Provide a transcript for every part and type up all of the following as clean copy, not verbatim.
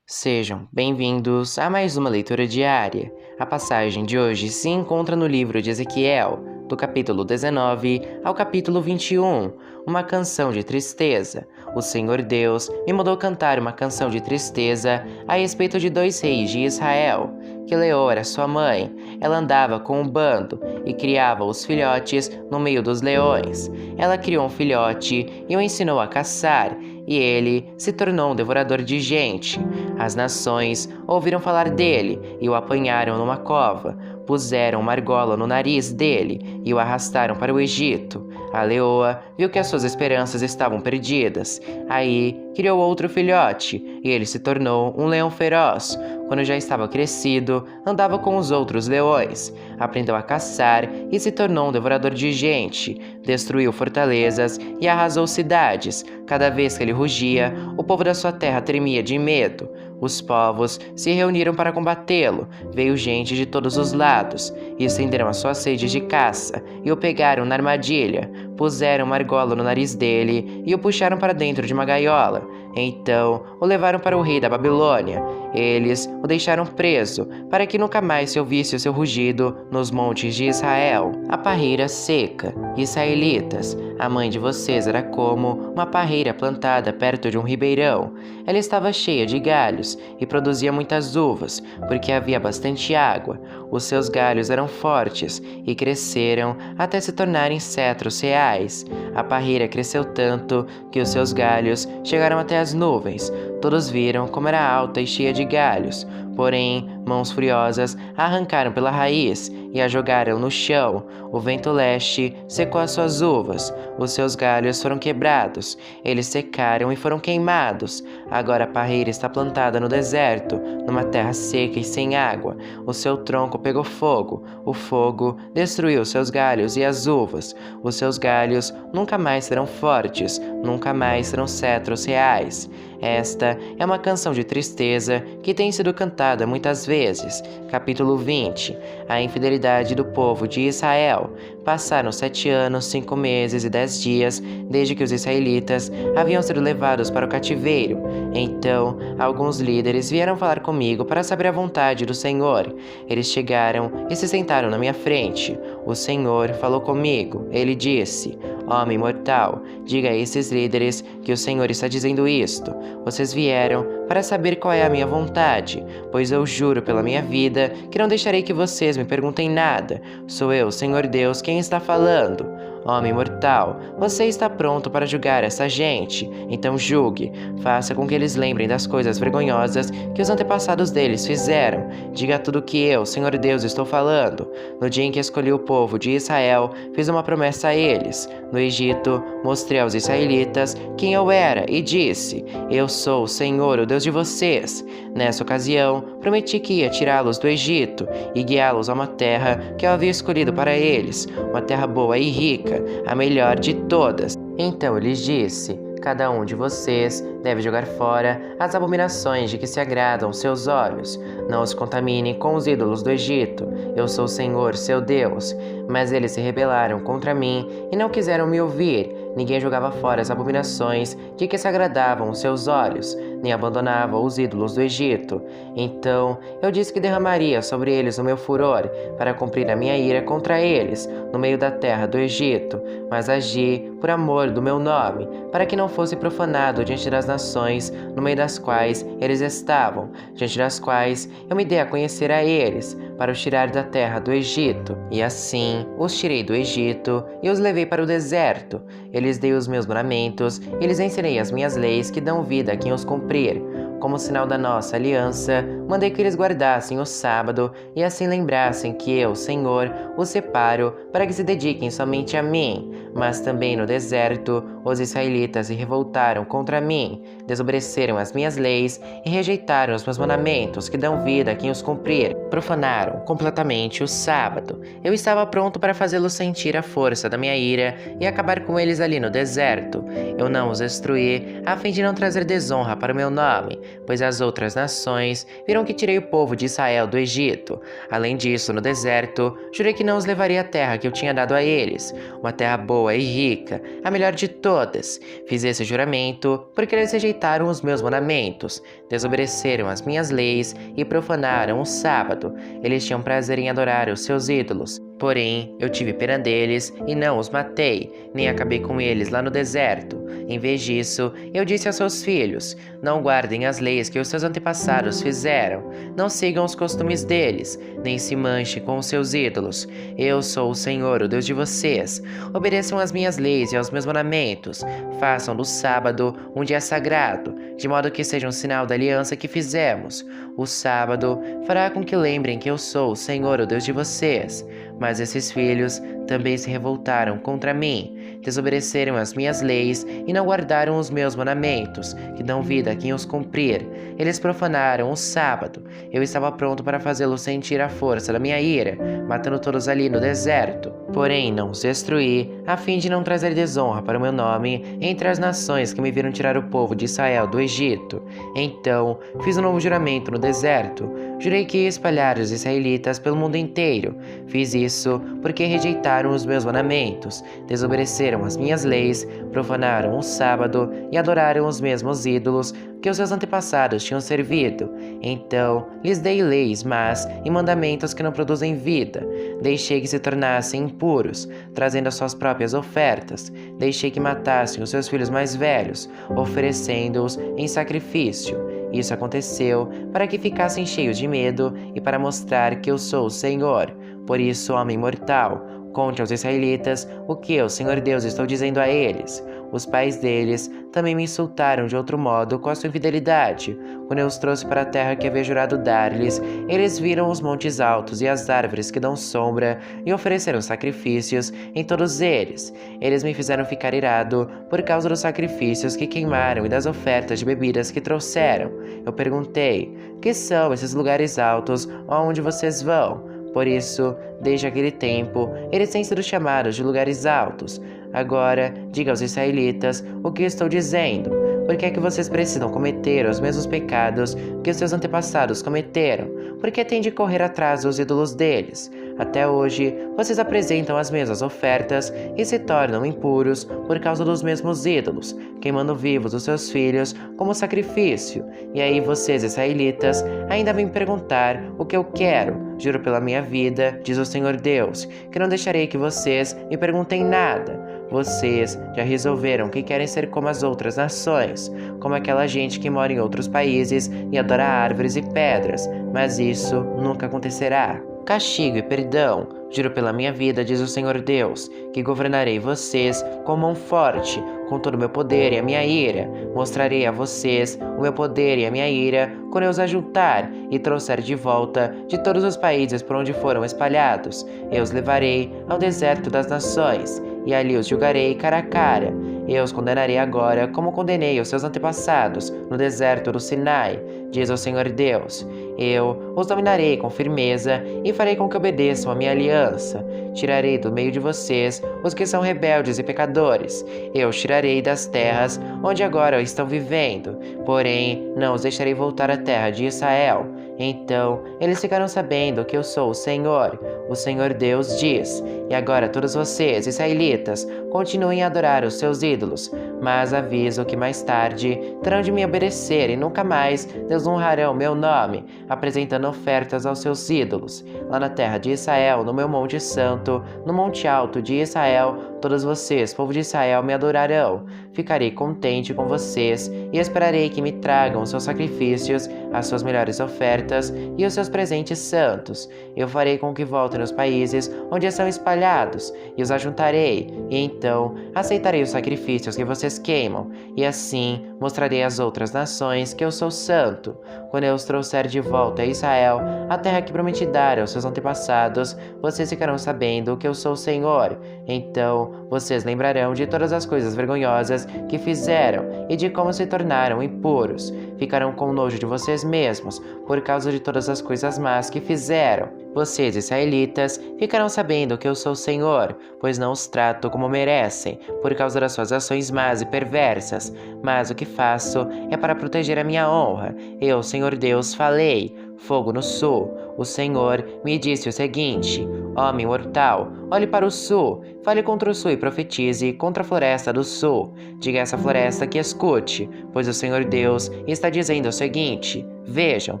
Sejam bem-vindos a mais uma leitura diária. A passagem de hoje se encontra no livro de Ezequiel, do capítulo 19 ao capítulo 21, uma canção de tristeza. O Senhor Deus me mandou cantar uma canção de tristeza a respeito de 2 reis de Israel. Que Leor era sua mãe. Ela andava com um bando e criava os filhotes no meio dos leões. Ela criou um filhote e o ensinou a caçar, e ele se tornou um devorador de gente. As nações ouviram falar dele e o apanharam numa cova. Puseram uma argola no nariz dele e o arrastaram para o Egito. A leoa viu que as suas esperanças estavam perdidas. Aí criou outro filhote e ele se tornou um leão feroz. Quando já estava crescido, andava com os outros leões. Aprendeu a caçar e se tornou um devorador de gente. Destruiu fortalezas e arrasou cidades. Cada vez que ele rugia, o povo da sua terra tremia de medo. Os povos se reuniram para combatê-lo. Veio gente de todos os lados e estenderam as suas redes de caça e o pegaram na armadilha. Puseram uma argola no nariz dele e o puxaram para dentro de uma gaiola. Então o levaram para o rei da Babilônia. Eles o deixaram preso para que nunca mais se ouvisse o seu rugido nos montes de Israel. A parreira seca. Israelitas, a mãe de vocês era como uma parreira plantada perto de um ribeirão. Ela estava cheia de galhos e produzia muitas uvas, porque havia bastante água. Os seus galhos eram fortes e cresceram até se tornarem cedros reais. A parreira cresceu tanto que os seus galhos chegaram até as nuvens. Todos viram como era alta e cheia de galhos. Porém, mãos furiosas a arrancaram pela raiz e a jogaram no chão. O vento leste secou as suas uvas. Os seus galhos foram quebrados. Eles secaram e foram queimados. Agora a parreira está plantada no deserto, numa terra seca e sem água. O seu tronco pegou fogo. O fogo destruiu seus galhos e as uvas. Os seus galhos nunca mais serão fortes, nunca mais serão cedros reais. Esta é uma canção de tristeza que tem sido cantada muitas vezes. Capítulo 20. A infidelidade do povo de Israel. Passaram 7 anos, 5 meses e 10 dias desde que os israelitas haviam sido levados para o cativeiro. Então, alguns líderes vieram falar comigo para saber a vontade do Senhor. Eles chegaram e se sentaram na minha frente. O Senhor falou comigo. Ele disse: Homem mortal, diga a esses líderes que o Senhor está dizendo isto. Vocês vieram para saber qual é a minha vontade, pois eu juro pela minha vida que não deixarei que vocês me perguntem nada. Sou eu, Senhor Deus, quem está falando. Homem mortal, você está pronto para julgar essa gente? Então julgue. Faça com que eles lembrem das coisas vergonhosas que os antepassados deles fizeram. Diga tudo o que eu, Senhor Deus, estou falando. No dia em que escolhi o povo de Israel, fiz uma promessa a eles. No Egito, mostrei aos israelitas quem eu era e disse: Eu sou o Senhor, o Deus de vocês. Nessa ocasião, prometi que ia tirá-los do Egito e guiá-los a uma terra que eu havia escolhido para eles, uma terra boa e rica, a melhor de todas. Então eu lhes disse: cada um de vocês deve jogar fora as abominações de que se agradam seus olhos. Não os contamine com os ídolos do Egito. Eu sou o Senhor, seu Deus. Mas eles se rebelaram contra mim e não quiseram me ouvir. Ninguém jogava fora as abominações de que se agradavam os seus olhos, nem abandonava os ídolos do Egito. Então eu disse que derramaria sobre eles o meu furor, para cumprir a minha ira contra eles, no meio da terra do Egito. Mas agi por amor do meu nome, para que não fosse profanado diante das nações no meio das quais eles estavam, diante das quais eu me dei a conhecer a eles, para os tirar da terra do Egito. E assim os tirei do Egito e os levei para o deserto. Lhes dei os meus mandamentos e lhes ensinei as minhas leis que dão vida a quem os cumprir. Como sinal da nossa aliança, mandei que eles guardassem o sábado e assim lembrassem que eu, Senhor, os separo para que se dediquem somente a mim. Mas também no deserto, os israelitas se revoltaram contra mim, desobedeceram as minhas leis e rejeitaram os meus mandamentos que dão vida a quem os cumprir. Profanaram completamente o sábado. Eu estava pronto para fazê-los sentir a força da minha ira e acabar com eles ali no deserto. Eu não os destruí a fim de não trazer desonra para o meu nome, pois as outras nações viram que tirei o povo de Israel do Egito. Além disso, no deserto, jurei que não os levaria à terra que eu tinha dado a eles, uma terra boa boa e rica, a melhor de todas. Fiz esse juramento porque eles rejeitaram os meus mandamentos, desobedeceram as minhas leis e profanaram o sábado. Eles tinham prazer em adorar os seus ídolos. Porém, eu tive pena deles e não os matei, nem acabei com eles lá no deserto. Em vez disso, eu disse aos seus filhos: não guardem as leis que os seus antepassados fizeram, não sigam os costumes deles, nem se manchem com os seus ídolos. Eu sou o Senhor, o Deus de vocês. Obedeçam às minhas leis e aos meus mandamentos. Façam do sábado um dia sagrado, de modo que seja um sinal da aliança que fizemos. O sábado fará com que lembrem que eu sou o Senhor, o Deus de vocês. Mas esses filhos também se revoltaram contra mim, desobedeceram as minhas leis e não guardaram os meus mandamentos, que dão vida a quem os cumprir. Eles profanaram o sábado. Eu estava pronto para fazê-los sentir a força da minha ira, matando todos ali no deserto. Porém, não os destruí, a fim de não trazer desonra para o meu nome entre as nações que me viram tirar o povo de Israel do Egito. Então, fiz um novo juramento no deserto. Jurei que ia espalhar os israelitas pelo mundo inteiro. Fiz isso porque rejeitaram os meus mandamentos, desobedeceram as minhas leis, profanaram o sábado e adoraram os mesmos ídolos que os seus antepassados tinham servido. Então, lhes dei leis más e mandamentos que não produzem vida. Deixei que se tornassem impuros, trazendo as suas próprias ofertas. Deixei que matassem os seus filhos mais velhos, oferecendo-os em sacrifício. Isso aconteceu para que ficassem cheios de medo e para mostrar que eu sou o Senhor. Por isso, homem mortal, conte aos israelitas o que eu, Senhor Deus, estou dizendo a eles. Os pais deles também me insultaram de outro modo com a sua infidelidade. Quando eu os trouxe para a terra que havia jurado dar-lhes, eles viram os montes altos e as árvores que dão sombra e ofereceram sacrifícios em todos eles. Eles me fizeram ficar irado por causa dos sacrifícios que queimaram e das ofertas de bebidas que trouxeram. Eu perguntei: que são esses lugares altos aonde vocês vão? Por isso, desde aquele tempo, eles têm sido chamados de lugares altos. Agora, diga aos israelitas o que estou dizendo. Por que é que vocês precisam cometer os mesmos pecados que os seus antepassados cometeram? Por que têm de correr atrás dos ídolos deles? Até hoje, vocês apresentam as mesmas ofertas e se tornam impuros por causa dos mesmos ídolos, queimando vivos os seus filhos como sacrifício. E aí vocês, israelitas, ainda vêm perguntar o que eu quero. Juro pela minha vida, diz o Senhor Deus, que não deixarei que vocês me perguntem nada. Vocês já resolveram que querem ser como as outras nações, como aquela gente que mora em outros países e adora árvores e pedras, mas isso nunca acontecerá. Castigo e perdão. Juro pela minha vida, diz o Senhor Deus, que governarei vocês com mão forte, com todo o meu poder e a minha ira. Mostrarei a vocês o meu poder e a minha ira quando eu os ajuntar e trouxer de volta de todos os países por onde foram espalhados. Eu os levarei ao deserto das nações e ali os julgarei cara a cara. Eu os condenarei agora como condenei os seus antepassados no deserto do Sinai, diz o Senhor Deus. Eu os dominarei com firmeza e farei com que obedeçam a minha aliança. Tirarei do meio de vocês os que são rebeldes e pecadores. Eu os tirarei das terras onde agora estão vivendo, porém não os deixarei voltar à terra de Israel. Então eles ficarão sabendo que eu sou o Senhor Deus diz. E agora todos vocês, israelitas, continuem a adorar os seus ídolos, mas aviso que mais tarde terão de me obedecer e nunca mais desonrarão meu nome, apresentando ofertas aos seus ídolos. Lá na terra de Israel, no meu monte santo, no monte alto de Israel, todos vocês, povo de Israel, me adorarão. Ficarei contente com vocês e esperarei que me tragam os seus sacrifícios, as suas melhores ofertas e os seus presentes santos. Eu farei com que voltem nos países onde estão espalhados e os ajuntarei, e então aceitarei os sacrifícios que vocês queimam, e assim mostrarei às outras nações que eu sou santo. Quando eu os trouxer de volta a Israel, a terra que prometi dar aos seus antepassados, vocês ficarão sabendo que eu sou o Senhor. Então vocês lembrarão de todas as coisas vergonhosas que fizeram e de como se tornaram impuros. Ficarão com nojo de vocês mesmos por causa de todas as coisas más que fizeram. Vocês, israelitas, ficarão sabendo que eu sou o Senhor, pois não os trato como merecem, por causa das suas ações más e perversas. Mas o que faço é para proteger a minha honra. Eu, Senhor Deus, falei. Fogo no sul. O Senhor me disse o seguinte: Homem mortal, olhe para o sul, fale contra o sul e profetize contra a floresta do sul. Diga a essa floresta que escute, pois o Senhor Deus está dizendo o seguinte: vejam,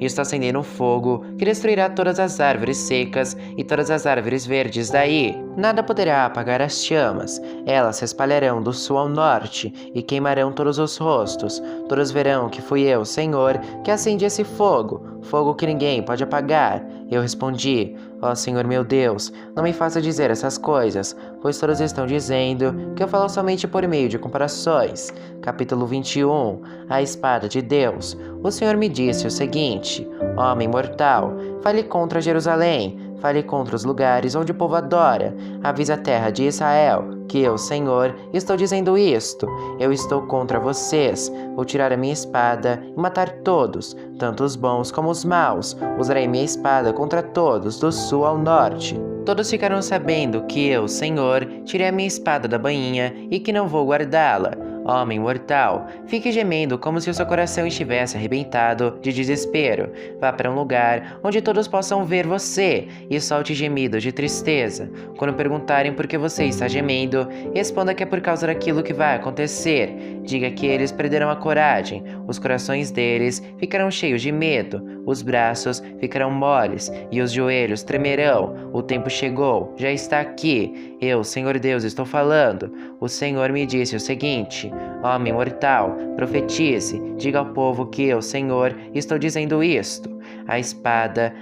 estou acendendo um fogo que destruirá todas as árvores secas e todas as árvores verdes daí. Nada poderá apagar as chamas. Elas se espalharão do sul ao norte e queimarão todos os rostos. Todos verão que fui eu, Senhor, que acendi esse fogo, fogo que ninguém pode apagar. Eu respondi: ó Senhor meu Deus, não me faça dizer essas coisas, pois todos estão dizendo que eu falo somente por meio de comparações. Capítulo 21. A espada de Deus. O Senhor me disse o seguinte: homem mortal, fale contra Jerusalém, fale contra os lugares onde o povo adora. Avise a terra de Israel que eu, Senhor, estou dizendo isto. Eu estou contra vocês. Vou tirar a minha espada e matar todos, tanto os bons como os maus. Usarei minha espada contra todos, do sul ao norte. Todos ficarão sabendo que eu, Senhor, tirei a minha espada da bainha e que não vou guardá-la. Homem mortal, fique gemendo como se o seu coração estivesse arrebentado de desespero. Vá para um lugar onde todos possam ver você e solte gemidos de tristeza. Quando perguntarem por que você está gemendo, responda que é por causa daquilo que vai acontecer. Diga que eles perderão a coragem, os corações deles ficarão cheios de medo, os braços ficarão moles e os joelhos tremerão. O tempo chegou, já está aqui. Eu, Senhor Deus, estou falando. O Senhor me disse o seguinte: homem mortal, profetize, diga ao povo que eu, Senhor, estou dizendo isto. A espada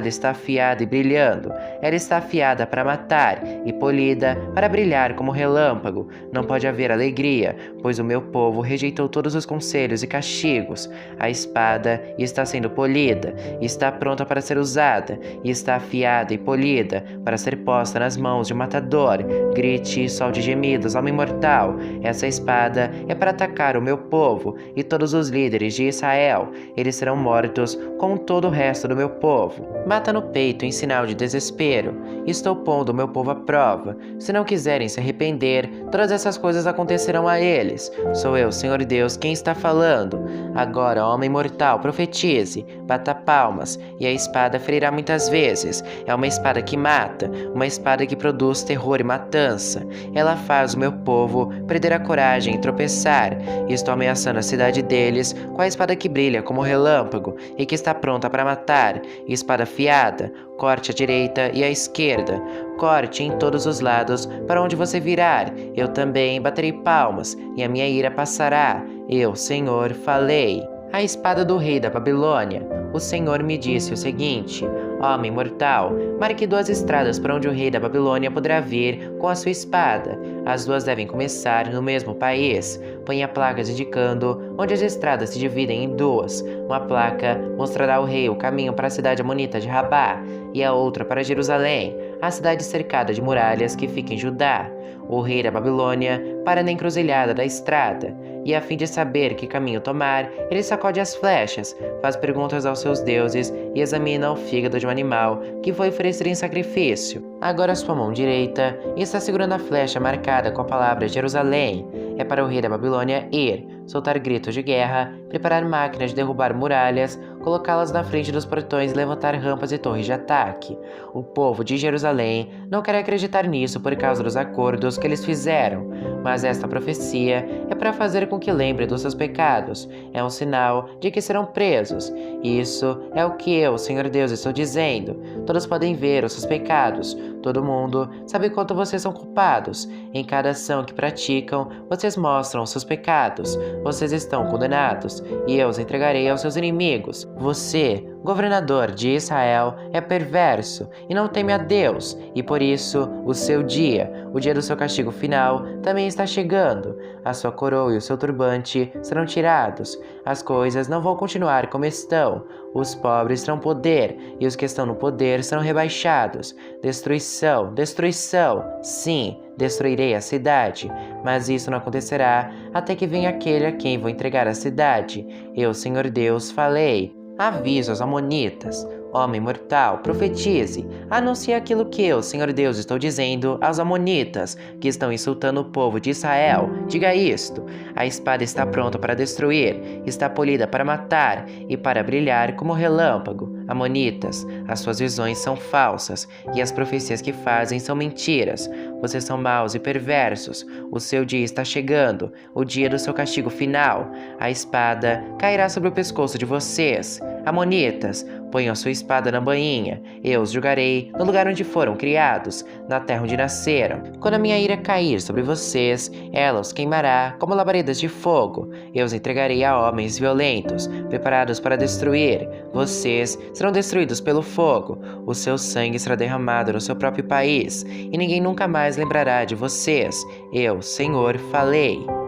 está afiada e brilhando. Ela está afiada para matar e polida para brilhar como relâmpago. Não pode haver alegria, pois o meu povo rejeitou todos os conselhos e castigos. A espada está sendo polida, está pronta para ser usada, e está afiada e polida para ser posta nas mãos de um matador. Grite e solte gemidos, homem mortal. Essa espada é para atacar o meu povo e todos os líderes de Israel. Eles serão mortos como todo o resto do meu povo. Mata no peito em sinal de desespero. Estou pondo o meu povo à prova. Se não quiserem se arrepender, todas essas coisas acontecerão a eles. Sou eu, Senhor Deus, quem está falando. Agora, homem mortal, profetize, bata palmas, e a espada ferirá muitas vezes. É uma espada que mata, uma espada que produz terror e matança. Ela faz o meu povo perder a coragem e tropeçar. Estou ameaçando a cidade deles com a espada que brilha como relâmpago e que está pronta para matar. Espada afiada, corte à direita e à esquerda. Corte em todos os lados para onde você virar. Eu também baterei palmas e a minha ira passará. Eu, Senhor, falei. A espada do rei da Babilônia. O Senhor me disse o seguinte: homem mortal, marque 2 estradas para onde o rei da Babilônia poderá vir com a sua espada. As 2 devem começar no mesmo país. Ponha placas indicando onde as estradas se dividem em 2. Uma placa mostrará ao rei o caminho para a cidade amonita de Rabá, e a outra para Jerusalém, a cidade cercada de muralhas que fica em Judá. O rei da Babilônia para na encruzilhada da estrada, e a fim de saber que caminho tomar, ele sacode as flechas, faz perguntas aos seus deuses e examina o fígado de um animal que foi oferecido em sacrifício. Agora sua mão direita está segurando a flecha marcada com a palavra Jerusalém. É para o rei da Babilônia ir, soltar gritos de guerra, preparar máquinas de derrubar muralhas, colocá-las na frente dos portões e levantar rampas e torres de ataque. O povo de Jerusalém não quer acreditar nisso por causa dos acordos que eles fizeram, mas esta profecia é para fazer com que lembrem dos seus pecados. É um sinal de que serão presos. Isso é o que eu, Senhor Deus, estou dizendo. Todos podem ver os seus pecados. Todo mundo sabe quanto vocês são culpados. Em cada ação que praticam, vocês mostram os seus pecados. Vocês estão condenados, e eu os entregarei aos seus inimigos. Você, governador de Israel, é perverso e não teme a Deus, e por isso o seu dia, o dia do seu castigo final, também está chegando. A sua coroa e o seu turbante serão tirados. As coisas não vão continuar como estão. Os pobres terão poder, e os que estão no poder serão rebaixados. Destruição, destruição, sim, destruirei a cidade, mas isso não acontecerá até que venha aquele a quem vou entregar a cidade. Eu, Senhor Deus, falei. Aviso aos amonitas. Homem mortal, profetize, anuncie aquilo que eu, Senhor Deus, estou dizendo aos amonitas, que estão insultando o povo de Israel. Diga isto: a espada está pronta para destruir, está polida para matar e para brilhar como relâmpago. Amonitas, as suas visões são falsas e as profecias que fazem são mentiras. Vocês são maus e perversos. O seu dia está chegando, o dia do seu castigo final. A espada cairá sobre o pescoço de vocês. Amonitas, ponham sua espada na bainha. Eu os julgarei no lugar onde foram criados, na terra onde nasceram. Quando a minha ira cair sobre vocês, ela os queimará como labaredas de fogo. Eu os entregarei a homens violentos, preparados para destruir. Vocês serão destruídos pelo fogo. O seu sangue será derramado no seu próprio país, e ninguém nunca mais lembrará de vocês. Eu, Senhor, falei.